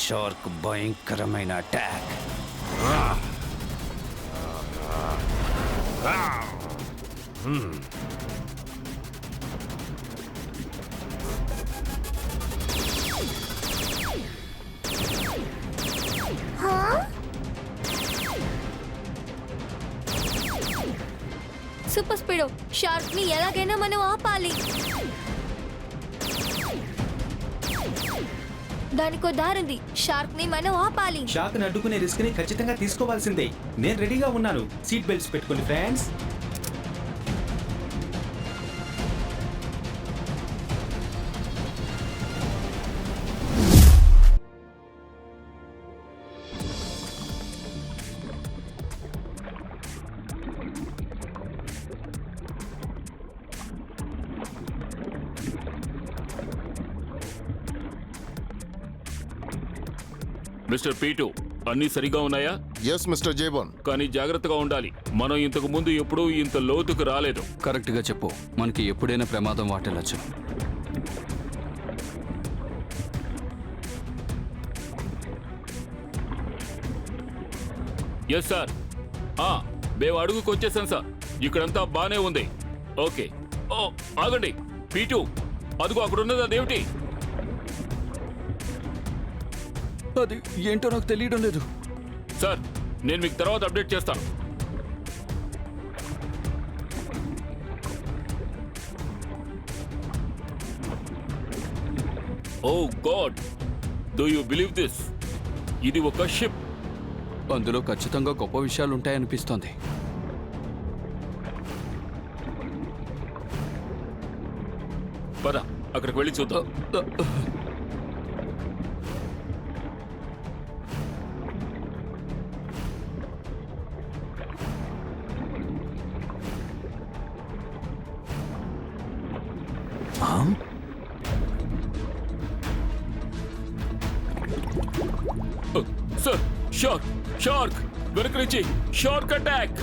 Shark భయంకరమైన attack. Super speedo, shark ని ఎలాగైనా మనం ఆపాలి. దానికో దారుంది. షార్క్ ని మనం ఆపాలి. షార్క్ ని అడ్డుకునే రిస్క్ ని ఖచ్చితంగా తీసుకోవాల్సిందే. నేను రెడీగా ఉన్నాను. సీట్ బెల్ట్స్ పెట్టుకోండి ఫ్రెండ్స్. మిస్టర్ పీటు, అన్నీ సరిగా ఉన్నాయా? ఎస్ మిస్టర్ జేబోన్. కానీ జాగ్రత్తగా ఉండాలి. మనం ఇంతకు ముందు ఎప్పుడూ ఇంత లోతుకు రాలేదు. కరెక్ట్ గా చెప్పు, మనకి ఎప్పుడైనా ప్రమాదం వాటిల్లొచ్చు. Yes sir. మేము అడుగుకు వచ్చేసాం సార్. ఇక్కడంతా బానే ఉంది. ఓకే. ఓ ఆగండి పీటు, అదిగో అక్కడున్నది అదేమిటి? అది ఏంటో నాకు తెలియడం లేదు సార్. నేను మీకు తర్వాత అప్డేట్ చేస్తాను. Oh God, do you believe this? ఇది ఒక షిప్. అందులో ఖచ్చితంగా గొప్ప విషయాలు ఉంటాయనిపిస్తోంది. పద, అక్కడికి వెళ్ళి చూద్దాం. సార్, షార్క్ షార్క్ వెనక నుంచి షార్క్ అటాక్.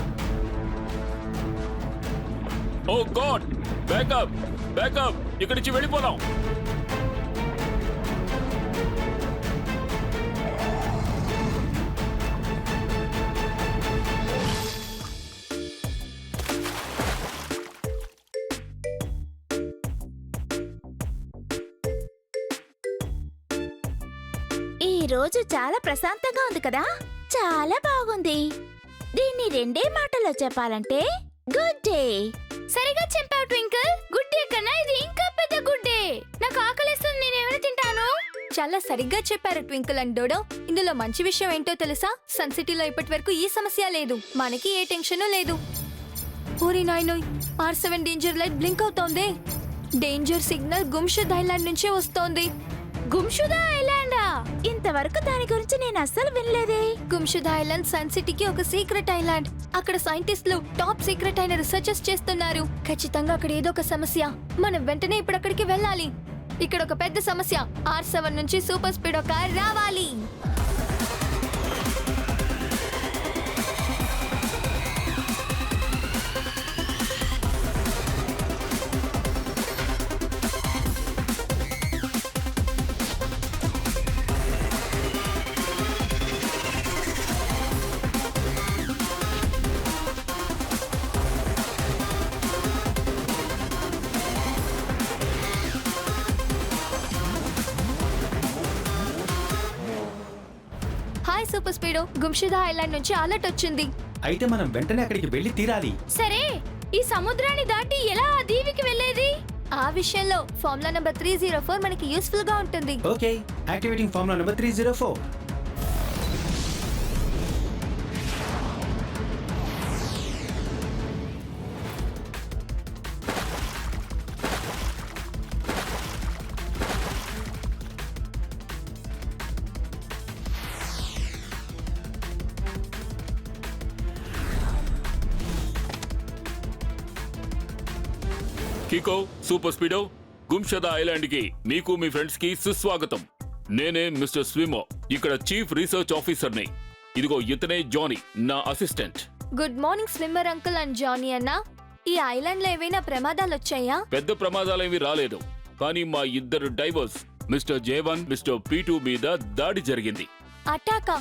ఓ గాడ్, బ్యాకప్ బ్యాకప్, ఇక్కడి నుంచి వెళ్ళిపోదాం. ఈ రోజు చాలా ప్రశాంతంగా ఉంది కదా. చాలా బాగుంది. దీన్ని రెండే మాటలో చెప్పాలంటే గుడ్ డే. సరిగా చెప్పావు ట్వింకిల్. గుడ్ డే కన్నా ఇది ఇంకా పెద్ద గుడ్ డే. నాకు ఆకలిస్తుంది, నేనేమైనా తింటాను. చాలా సరిగ్గా చెప్పారు ట్వింకిల్ అండ్ డోడో. ఇందులో మంచి విషయం ఏంటో తెలుసా? సన్ సిటీలో ఇప్పటి వరకు ఈ సమస్య లేదు. మనకి ఏ టెన్షన్ లేదు. ఓరి నాయనోయ్, R7 డేంజర్ లైట్ బ్లింక్ అవుతోంది. డేంజర్ సిగ్నల్ గుమ్షుద్ ఐలాండ్ నుంచే వస్తోంది. గుమ్షుదా ఐలాండా? ఇంతవరకు దాని గురించి నేను అస్సలు వినలేదే. గుమ్షుద్ ఐలాండ్ సన్ సిటీకి ఒక సీక్రెట్ ఐలాండ్. అక్కడ సైంటిస్టులు టాప్ సీక్రెట్ అయిన రీసెర్చెస్ చేస్తున్నారు. ఖచ్చితంగా అక్కడ ఏదో ఒక సమస్య. మనం వెంటనే ఇప్పుడు అక్కడికి వెళ్ళాలి. ఇక్కడ ఒక పెద్ద సమస్య. R7 నుంచి సూపర్ స్పీడో కార్ రావాలి. హాయ్ సూపర్ స్పీడో, గుమ్షుదా ఐలాండ్ నుంచి అలర్ట్ వచ్చింది. అయితే మనం వెంటనే అక్కడికి వెళ్ళి తీరాలి. సరే, ఈ సముద్రాన్ని దాటి ఎలా ఆ దీవికి వెళ్ళేది? ఆ విషయంలో ఫార్ములా నంబర్ 304 మనకి యూస్ఫుల్ గా ఉంటుంది. Okay, activating formula number 304. Kiko, Super Speedo, Gumshuda island కి మీకు మీ ఫ్రెండ్స్ కి సుస్వాగతం. నేనే మిస్టర్ స్విమో, ఇక్కడ చీఫ్ రీసెర్చ్ ఆఫీసర్ని. ఇదిగో ఇతనే జానీ, నా assistant. Good morning swimmer uncle and Johnny అన్న. ఈ ఐలాండ్ లో ఏవైనా ప్రమాదాలు వచ్చాయా? పెద్ద ప్రమాదాలేవి రాలేదు, కానీ మా ఇద్దరు divorce mister J1 mister P2 మీద దాడి జరిగింది. అటాకా?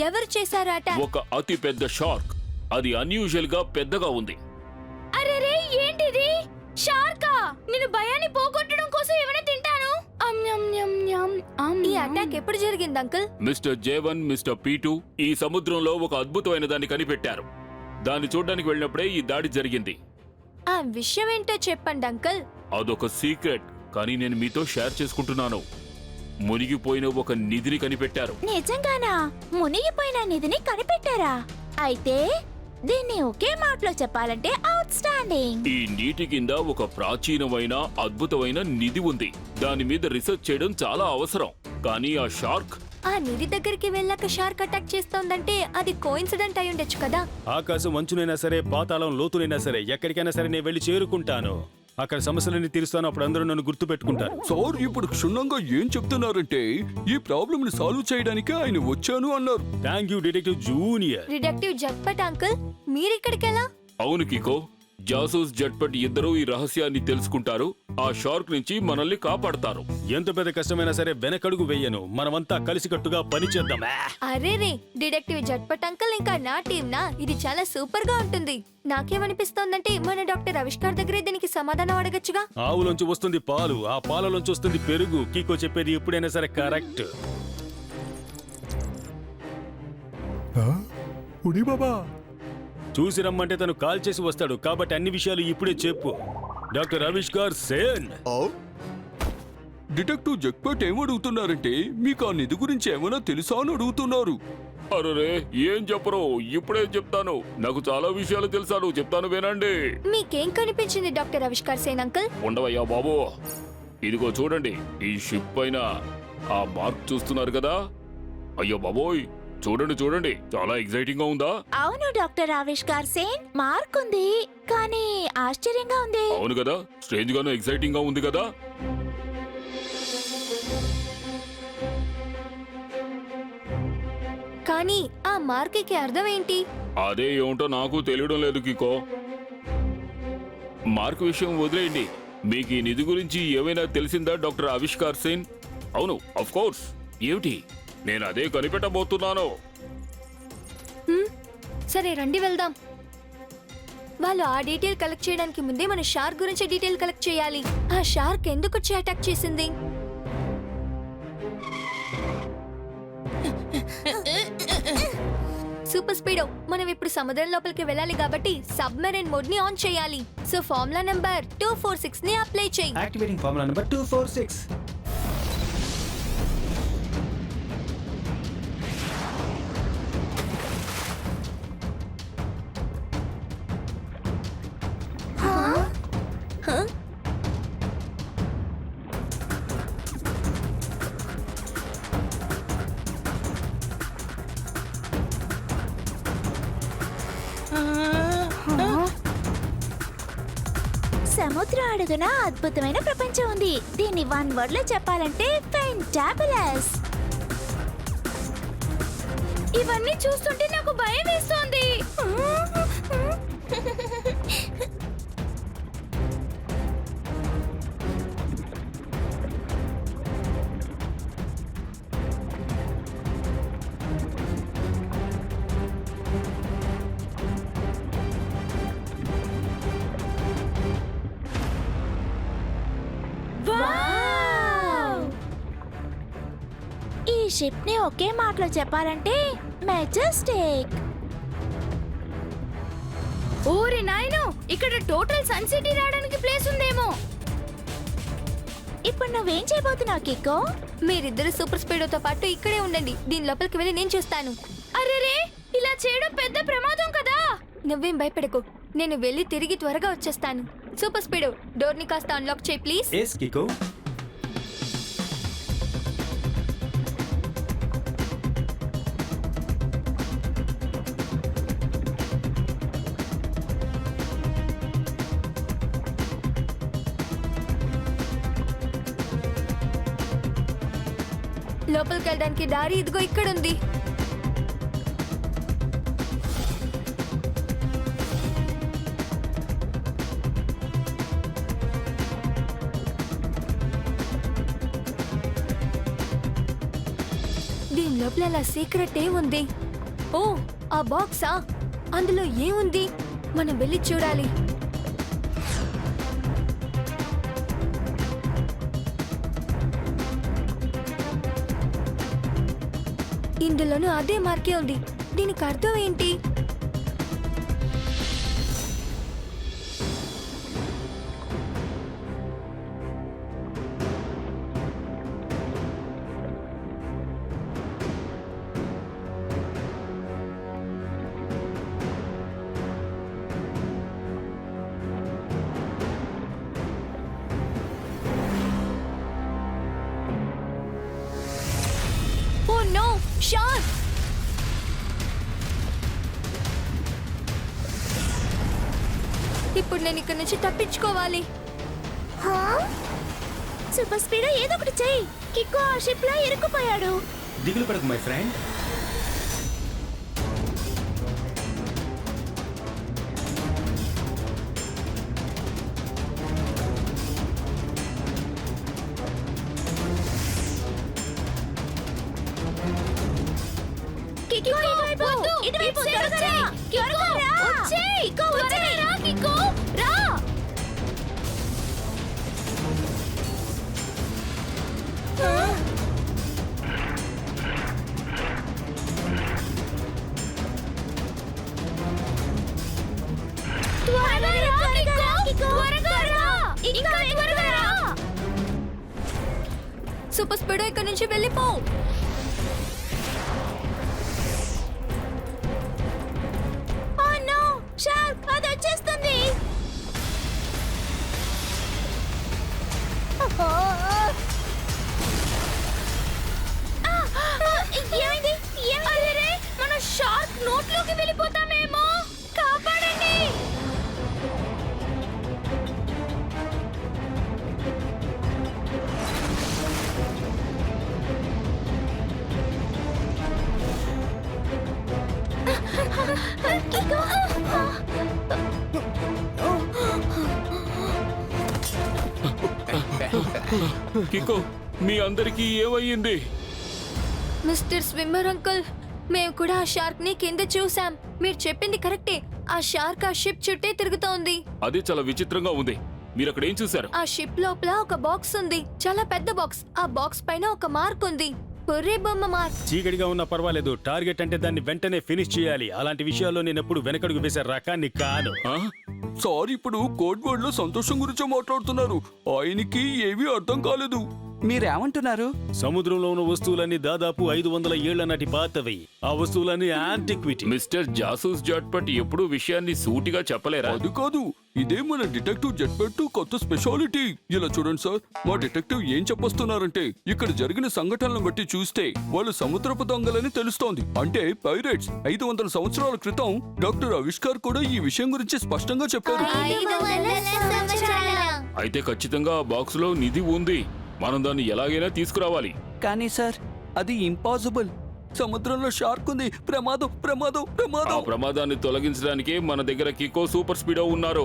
ఎవరు చేశారు అటాక్? ఒక అతి పెద్ద షార్క్. అది అన్యూజువల్ గా పెద్దగా ఉంది. అరే రే, ఏంటిది? షార్కా? నేను భయాన్ని పోగొట్టడం కోసం ఏమైనా తింటాను. ఈ అటాక్ ఎప్పుడు జరిగింది uncle? Mister J1 mister P2 ఈ సముద్రంలో ఒక అద్భుతమైన దాన్ని కనిపెట్టారు. దాన్ని చూడడానికి వెళ్ళినప్పుడే ఈ దాడి జరిగింది. ఆ విషయం ఏంటో చెప్పండి అంకుల్. అదొక సీక్రెట్, కానీ నేను మీతో షేర్ చేసుకుంటున్నాను. మునిగిపోయిన ఒక నిధిని కనిపెట్టారు. నిజంగానా? మునిగిపోయిన నిధిని కనిపెట్టారా? అయితే దీన్ని ఒకే మాటలో చెప్పాలంటే అవుట్ స్టాండింగ్. ఈ నీటి కింద ఒక ప్రాచీనమైన అద్భుతమైన నిధి ఉంది. దాని మీద రీసెర్చ్ చేయడం చాలా అవసరం. కానీ ఆ షార్క్ ఆ నిధి దగ్గరికి వెళ్ళాక షార్క్ అటాక్ చేస్తోందంటే అది కోఇన్సిడెంట్ అయి ఉండొచ్చు కదా. ఆకాశం వంచునైనా సరే, పాతాళం లోతునైనా సరే, ఎక్కడికైనా సరే నేను వెళ్ళి చేరుకుంటాను. అక్కడ సమస్యలన్నీ తీరుస్తాను. అప్పుడు అందరూ నన్ను గుర్తు పెట్టుకుంటారు. సార్ ఇప్పుడు క్షుణ్ణంగా ఏం చెప్తున్నారంటే ఈ ప్రాబ్లమ్ ని సాల్వ్ చేయడానికి ఆయన వచ్చాను అన్నారు. Thank you detective junior. Detective Jhatpat uncle, మీరిక్కడికెలా? అవును కికో, జాసూస్ జట్పట్ ఇద్దరూ ఈ రహస్యాన్ని తెలుసుకుంటారు. ఆ షార్క్ నుంచి మనల్ని కాపాడతారు. ఎంత పెద్ద కష్టమైనా సరే వెనకడుగు వెయ్యను. మనమంతా కలిసికట్టుగా పనిచేద్దాం. అరే రే, డిటెక్టివ్ జట్పట్ అంకుల్ ఇంకా నా టీమ్ నా ఇది చాలా సూపర్ గా ఉంటుంది. నాకేమనిపిస్తోందంటే మన డాక్టర్ ఆవిష్కార్ దగ్గరే దీనికి సమాధానం అడగచ్చుగా. ఆవులోంచి వస్తుంది పాలు, ఆ పాలలోంచి వస్తుంది పెరుగు. కీకో చెప్పేది ఎప్పుడైనా సరే కరెక్ట్. చూసి రమ్మంటే తను కాల్ చేసి వస్తాడు. కాబట్టి అన్ని విషయాలు ఇప్పుడే చెప్పు. డాక్టర్ ఆవిష్కార్ సేన్. డిటెక్టివ్ జక్పట్ ఏమడుగుతున్నారంటే మీకు ఆ నిధి గురించి ఏమైనా తెలుసా అని అడుగుతున్నారు. అరే ఏం చెప్పరు, ఇప్పుడే చెప్తాను. నాకు చాలా విషయాలు తెలుసాను, చెప్తాను వినండి. మీకేం కనిపించింది డాక్టర్ ఆవిష్కార్ సేన్ అంకుల్? ఉండవయ్యా బాబు, ఇదిగో చూడండి. ఈ షిప్ పైన ఆ మార్క్ చూస్తున్నారు కదా? అయ్యో బాబోయ్, చూడండి చూడండి, చాలా ఎక్సైటింగ్ గా ఉందా? అవును డాక్టర్ ఆవిష్కార్ సేన్, మార్క్ ఉంది కానీ ఆశ్చర్యంగా ఉంది. అవును కదా, స్ట్రేంజ్ గాను ఎక్సైటింగ్ గా ఉంది కదా. కానీ ఆ మార్క్కి అర్థం ఏంటి? అదే ఏమిటో నాకు తెలియడం లేదు కికో. మార్క్ విషయం వదిలేయండి. మీకు ఈ నిధి గురించి ఏమైనా తెలిసిందా డాక్టర్ ఆవిష్కార్ సేన్? అవును, ఆఫ్ కోర్స్. ఏమిటి? నేను అదే కనిపెట్టబోతున్నాను. సరే రండి వెళ్దాం. వాళ్ళు ఆ డీటెయిల్ కలెక్ట్ చేయడానికి ముందే మన షార్క్ గురించి డీటెయిల్ కలెక్ట్ చేయాలి. ఆ షార్క్ ఎందుకు వచ్చి అటాక్ చేసింది? సూపర్ స్పీడో, మనం ఇప్పుడు సముద్రం లోపలికి వెళ్ళాలి కాబట్టి సబ్మెరైన్ మోడ్ ని ఆన్ చేయాలి. సో ఫార్ములా నంబర్ 246 ని అప్లై చేయి. Activating formula number 246. సముద్ర అడుగున అద్భుతమైన ప్రపంచం ఉంది. దీన్ని వన్ వర్డ్ లో చెప్పాలంటే ఫెంటాబులస్. ఇవన్నీ చూస్తుంటే నాకు భయం వేస్తోంది. ఈ షిప్ ని ఒకే మాటలో చెప్పాలంటే మెజెస్టిక్. ఓరి నాయనో, ఇక్కడ టోటల్ సన్ సిటీ రావడానికి ప్లేస్ ఉందేమో. ఇప్పుడు నువ్వేం చేయబోతున్నావు కిక్కో? మీరిద్దరు సూపర్ స్పీడోతో పాటు ఇక్కడే ఉండండి. దీని లోపలికి వెళ్ళి నేను చూస్తాను. అరేరే, ఇలా చేయడం పెద్ద ప్రమాదం కదా. నువ్వేం భయపడకు, నేను వెళ్ళి తిరిగి త్వరగా వచ్చేస్తాను. సూపర్ స్పీడో, డోర్ ని కాస్త అన్లాక్ చేయి ప్లీజ్. ఎస్ కికో. లోపలికి వెళ్ళడానికి దారి ఇదిగో ఇక్కడ ఉంది. లోపల అలా సీక్రెట్ ఏముంది? ఓ, ఆ బాక్సా? అందులో ఏముంది? మనం వెళ్ళి చూడాలి. ఇందులోనూ అదే మార్కే ఉంది. దీనికి అర్థం ఏంటి? Oh no, shark! ఇప్పుడు నేను ఇక్కడ నుంచి తప్పించుకోవాలి. సూపర్ స్పీడ్ ఏదో ఒకటి చెయ్యి. కిక్కో ఆ షిప్ లో ఇరుక్కుపోయాడు. దిగులు పడకు మై ఫ్రెండ్. కిక్కో ఇటువైపు, ఇటువైపు, త్వరగా రా. త్వరగా రా. కిక్కో వచ్చేయ్. కిక్కో, రా! త్వరగా రా, కిక్కో. త్వరగా రా. ఇంకా త్వరగా రా. సూపర్ స్పీడో ఇక్కడ నుంచి వెళ్ళిపో. ఓ నో, షార్క్ అది వచ్చేస్తుంది. ఏమైంది? అరే, మన షార్క్ నోట్లోకి వెళ్ళిపోతామేమో. కాపాడండి! కికో, మీ అందరికీ ఏమయ్యింది? మిస్టర్ స్విమ్మర్ అంకుల్, మేము కూడా ఆ షార్క్ ని కింద చూసాం. మీరు చెప్పింది కరెక్టే. ఆ షార్క్ ఆ షిప్ చుట్టే తిరుగుతోంది. అది చాలా విచిత్రంగా ఉంది. మీరు అక్కడ ఏం చూశారు? ఆ షిప్ లోపల ఒక బాక్స్ ఉంది, చాలా పెద్ద బాక్స్. ఆ బాక్స్ పైన ఒక మార్క్ ఉంది, పుర్రే బొమ్మ మార్క్. చీకటిగా ఉన్నా పర్వాలేదు, టార్గెట్ అంటే దాన్ని వెంటనే ఫినిష్ చేయాలి. అలాంటి విషయాల్లో నేను ఎప్పుడు వెనకడుగు వేసే రకాన్ని కాను. ఆ? సార్ ఇప్పుడు కోడ్ వర్డ్ లో సంతోషం గురించి మాట్లాడుతున్నారు. ఆయనకి ఏమీ అర్థం కాలేదు. మీరేమంటున్నారు? సముద్రంలో ఉన్న వస్తువులన్నీ దాదాపు 500 ఏళ్ల నాటి పాతవి. ఆ వస్తువులన్నీ యాంటిక్విటీ. మిస్టర్ జాసూస్ జట్పట్ ఎప్పుడూ విషయాన్ని సూటిగా చెప్పలేరా? అది కాదు, ఇదే మన డిటెక్టివ్ జట్పెట్టు కొత్త స్పెషాలిటీ. ఇలా చూడండి సార్, మా డిటెక్టివ్ ఏం చెప్పొస్తున్నారంటే ఇక్కడ జరిగిన సంఘటనలను బట్టి చూస్తే వాళ్ళు సముద్రపు దొంగలని తెలుస్తోంది. అంటే పైరేట్స్. 500 సంవత్సరాల క్రితం డాక్టర్ ఆవిష్కార్ కూడా ఈ విషయం గురించి స్పష్టంగా చెప్పారు. అయితే ఖచ్చితంగా ఆ బాక్స్ లో నిధి ఉంది. మనం దాన్ని ఎలాగైనా తీసుకురావాలి. కానీ సార్, అది ఇంపాసిబుల్. సముద్రంలో షార్క్ ఉంది. ప్రమాదం, ప్రమాదం, ఆ ప్రమాదం. ప్రమాదాన్ని తొలగించడానికి మన దగ్గర కికో సూపర్ స్పీడో ఉన్నారు.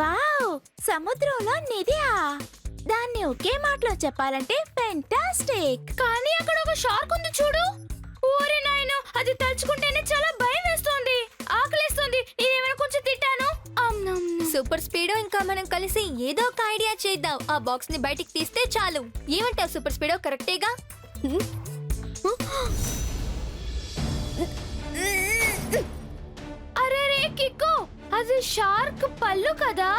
వావ్, సముద్రంలో నిధియా? దాన్ని ఒకే మాటలో చెప్పాలంటే ఫెంటాస్టిక్. కానీ అక్కడ ఒక షార్క్ ఉంది చూడు. ఓరే నాయనో, అది తలుచుకుంటేనే చాలా భయం వేస్తోంది. ఆకలేస్తుంది. నేనేమైనా కొంచెం తింటాను. సూపర్ స్పీడో ఇంకా మనం కలిసి ఏదో ఒక ఐడియా చేద్దాం. ఆ బాక్స్ ని బయటికి తీస్తే చాలు. ఏమంటావు సూపర్ స్పీడో? కరెక్టేగా? అరే రే కిక్కో, అది షార్క్ పళ్ళు కదా?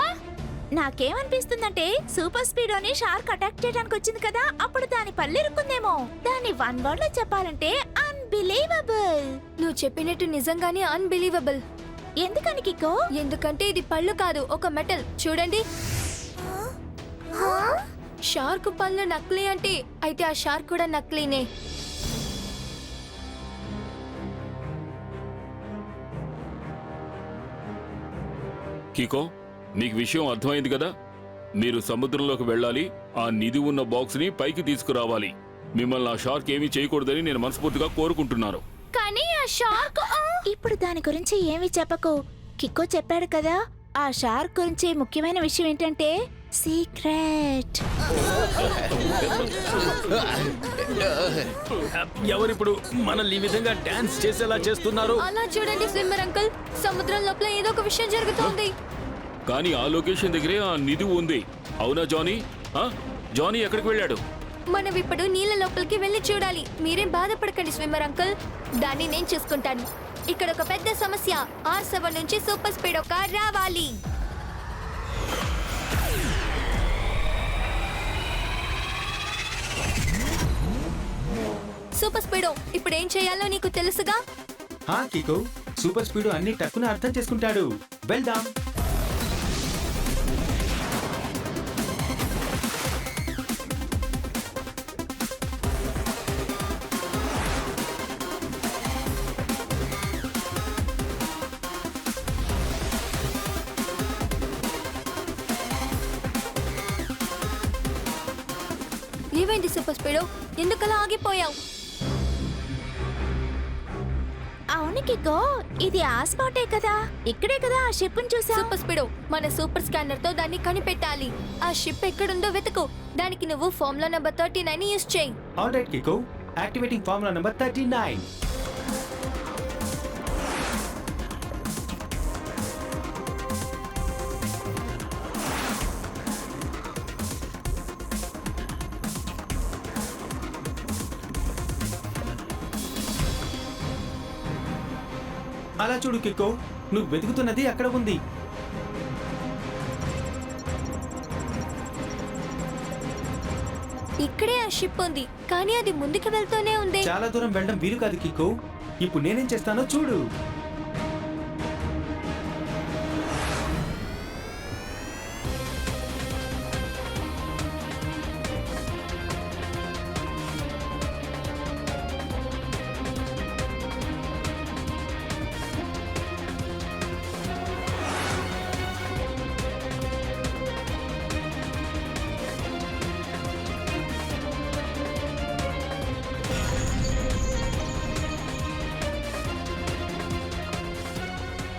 నాకేమనిపిస్తుందంటే సూపర్ స్పీడోని షార్క్ అటాక్ చేయడానికి వచ్చింది కదా, అప్పుడు దాని పళ్ళు ఇరుక్కుందేమో. దాని వన్ వర్డ్ లో చెప్పాలంటే అన్బిలీవబుల్. నువ్వు చెప్పినట్టు నిజంగానే అన్బిలీవబుల్. ఎందుకని కిక్కో? ఎందుకంటే ఇది పళ్ళు కాదు, ఒక మెటల్. చూడండి, షార్క్ పళ్ళు నకిలీ అంటే అయితే ఆ షార్క్ కూడా నకిలీనే. కికో, మీకు విషయం అర్థమైంది కదా? మీరు సముద్రంలోకి వెళ్ళాలి, ఆ నిధి ఉన్న బాక్స్ ని పైకి తీసుకురావాలి. మిమ్మల్ని ఆ షార్క్ ఏమీ చేయకూడదని నేను మనస్ఫూర్తిగా కోరుకుంటున్నాను. కానీ ఆ షార్క్ ఇప్పుడు దాని గురించి ఏమి చెప్పకు. కిక్కో చెప్పాడు కదా, ఆ షార్క్ గురించి ముఖ్యమైన విషయం ఏంటంటే సీక్రెట్. ఎవరిప్పుడు మనల్ని ఈ విధంగా డాన్స్ చేసేలా చేస్తున్నారు? అలా చూడండి స్విమ్మర్ అంకుల్, సముద్రం లోపల ఏదో ఒక విషయం జరుగుతోంది. కానీ ఆ లొకేషన్ దగ్గరే ఆ నిధి ఉంది. అవునా జానీ? జానీ ఎక్కడికి వెళ్ళాడు? మనం ఇప్పుడు నీళ్ళ లోపలికి వెళ్ళి చూడాలి. మీరేం బాధపడకండి స్విమ్మర్ అంకుల్, దాన్ని నేను చూసుకుంటాను. ఇక్కడ ఒక పెద్ద సమస్య, R7 నుంచి సూపర్ స్పీడ్ కార్ రావాలి. సూపర్ స్పీడో, ఇప్పుడు ఏం చేయాలో నీకు తెలుసుగా? కికో, సూపర్ స్పీడ్ అన్ని టక్కున అర్థం చేసుకుంటాడు. వెళ్దాం. ఏమైంది సూపర్ స్పీడో, ఎందుకలా ఆగిపోయావు? అవును కికో, ఇది ఆ స్పాటే కదా. ఇక్కడే కదా ఆ షిప్ ని చూసా. సూపర్ స్పీడో, మన సూపర్ స్కానర్ తో దాన్ని కనిపెట్టాలి. ఆ షిప్ ఎక్కడుందో వెతుకు. దానికి నువ్వు ఫార్ములా నంబర్ 39 యూస్ చేయి. Alright Kiko, activating formula number 39. అలా చూడు కికో, నువ్వు వెతుకుతున్నది అక్కడ ఉంది. ఇక్కడే ఆ షిప్ ఉంది, కానీ అది ముందుకు వెళ్తూనే ఉంది. చాలా దూరం వెళ్ళడం వీలు కాదు కికో. ఇప్పుడు నేనేం చేస్తానో చూడు.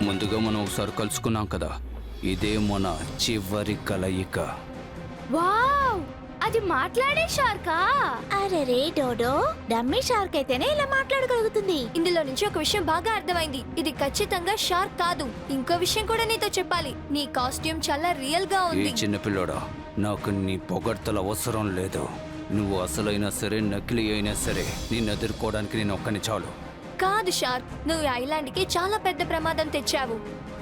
ముందుగా మనం ఒకసారి కలుసుకున్నాం కదా, ఇదే మన చివరి కలయిక. వావ్, అది మాట్లాడే షార్కా? అరే రే డోడో, డమ్మీ షార్క్ అయితేనే ఇలా మాట్లాడగలుగుతుంది. ఇందులో నుంచి ఒక విషయం బాగా అర్థమైంది. ఇది ఖచ్చితంగా షార్క్ కాదు. ఇంకో విషయం కూడా నీతో చెప్పాలి. నీ కాస్ట్యూమ్ చాలా రియల్ గా ఏ ఉంది. చిన్నపిల్లోడా, నాకు నీ పొగడ్తల అవసరం లేదు. నువ్వు అసలైనా సరే నకిలీ అయినా సరే నిన్ను ఎదుర్కోవడానికి నేను ఒక్కని చాలు. కాదు షార్క్, నువ్వు ఈ ఐలాండ్ కి చాలా పెద్ద ప్రమాదం తెచ్చావు.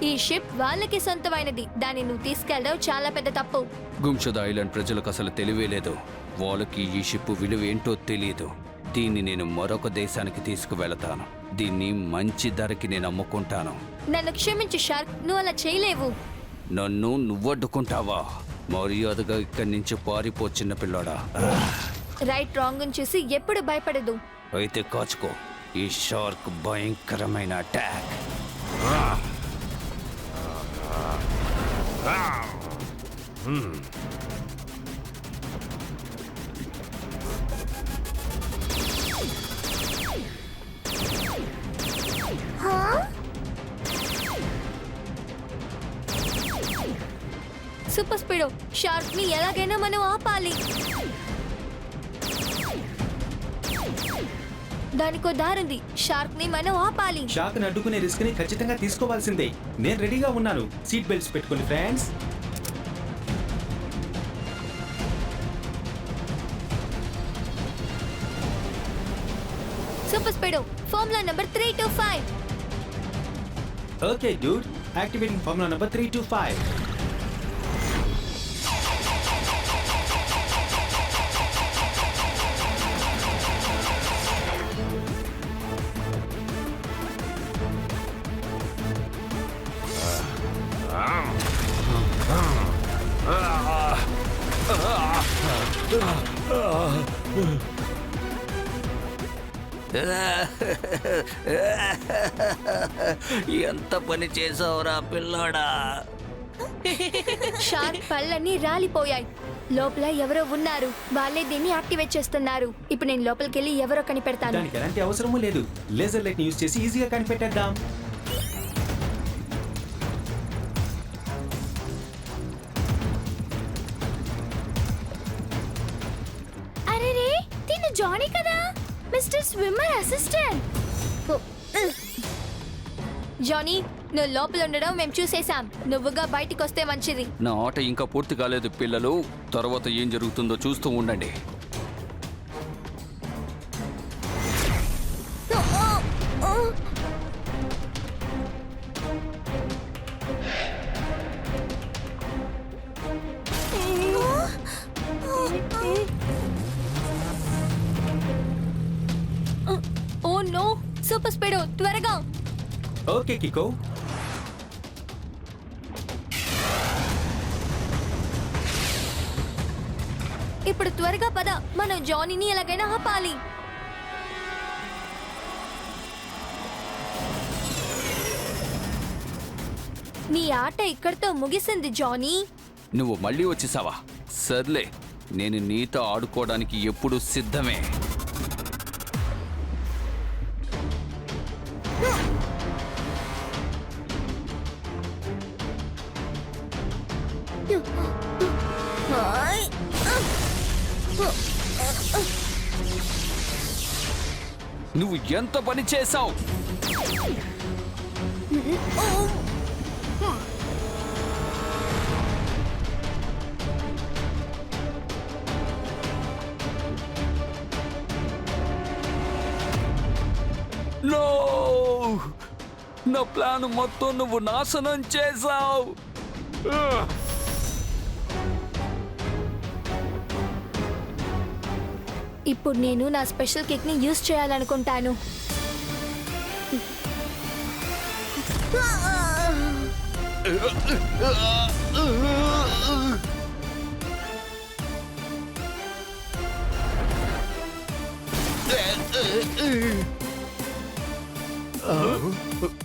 ఈ షిప్ వాళ్ళకి సొంతమైనది, దాన్ని నువ్వు తీసుకెళ్ళడం చాలా పెద్ద తప్పు. గుంషద ఐలాండ్ ప్రజలకు అసలు తెలివే లేదు. వాళ్ళకి ఈ షిప్ విలువ ఏంటో తెలియదు. దీన్ని నేను మరొక దేశానికి తీసుకువెళతాను. దీన్ని మంచి ధరకి నేను అమ్ముకుంటాను. నన్ను క్షమించు షార్క్, నువ్వు అలా చేయలేవు. నన్ను నువ్వడ్డుకుంటావా? మర్యాదగా ఇక్కడి నుంచి పారిపో చిన్నపిల్లోడా. రైట్ రాంగ్ చూసి ఎప్పుడు భయపడదు. అయితే కాచుకో, ఈ షార్క్ భయంకరమైన అటాక్. సూపర్ స్పీడో, షార్క్ ని ఎలాగైనా మనం ఆపాలి. దానికో దారుంది. షార్క్ ని మనం ఆపాలి. షార్క్ ని అడ్డుకునే రిస్క్ ని ఖచ్చితంగా తీసుకోవాల్సిందే. నేను రెడీగా ఉన్నాను. సీట్ బెల్ట్స్ పెట్టుకోండి friends. Super speedo, formula number 325. Okay Dude, activating formula number 325. ఎంత పని చేసావురా పిల్లోడా. షార్క్ పళ్ళన్నీ రాలిపోయాయి. లోపల ఎవరో ఉన్నారు. వాళ్ళే దీన్ని యాక్టివేట్ చేస్తున్నారు. ఇప్పుడు నేను లోపలికి వెళ్ళి ఎవరో కనిపెడతాను. దానికి ఎలాంటి అవసరమూ లేదు. లేజర్ లైట్ ని యూజ్ చేసి ఈజీగా కనిపెట్టేద్దాం. జానీ కదా, మిస్టర్ స్విమ్మర్ అసిస్టెంట్. జానీ, నువ్వు లోపల ఉండడం మేము చూసేశాం. నువ్వుగా బయటికి వస్తే మంచిది. నా ఆట ఇంకా పూర్తి కాలేదు పిల్లలు. తర్వాత ఏం జరుగుతుందో చూస్తూ ఉండండి. ఓ నో, సూపర్ స్పీడో, త్వరగా. ఓకే కికో. ఇప్పుడు త్వరగా పద, మనం జానీని ఎలాగైనా ఆపాలి. నీ ఆట ఇక్కడితో ముగిసింది జానీ. నువ్వు మళ్ళీ వచ్చేసావా? సర్లే, నేను నీతో ఆడుకోవడానికి ఎప్పుడు సిద్ధమే. నువ్వు ఎంత పని చేశావు? నో! నా ప్లాన్ మొత్తం నువ్వు నాశనం చేశావు. ఇప్పుడు నేను నా స్పెషల్ కిక్ ని యూజ్ చేయాలనుకుంటాను.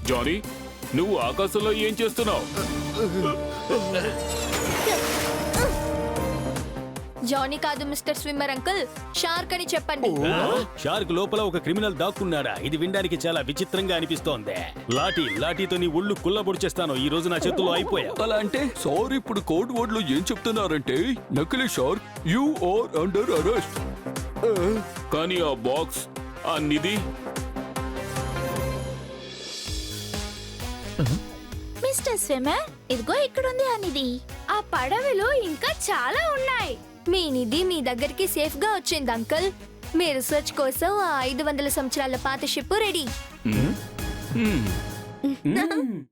జానీ, నువ్వు ఆకాశంలో ఏం చేస్తున్నావు? జానీ కాదు మిస్టర్ స్విమ్మర్ అంకుల్, షార్క్ అని చెప్పండి. షార్క్ లోపల ఒక క్రిమినల్ దాక్కున్నాడా? ఇది వినడానికి చాలా విచిత్రంగా అనిపిస్తోంది. లాఠీతో నీ ఒళ్ళు కుల్లబొడిచేస్తాను. ఈ రోజు నా చేతుల్లో అయిపోయా. అలా అంటే సార్ ఇప్పుడు కోడ్ వర్డ్ లో ఏం చెప్తున్నారంటే నకిలీ shark you are under arrest. కానీ ఆ బాక్స్, ఆ నిధి, మిస్టర్ స్విమ్మర్, ఇదిగో ఇక్కడుంది అనేది. ఆ పడవలో ఇంకా చాలా ఉన్నాయి. మీ నిధి మీ దగ్గరికి సేఫ్ గా వచ్చింది అంకుల్. మీ రీసెర్చ్ కోసం ఆ 500 సంవత్సరాల పాత షిప్ రెడీ.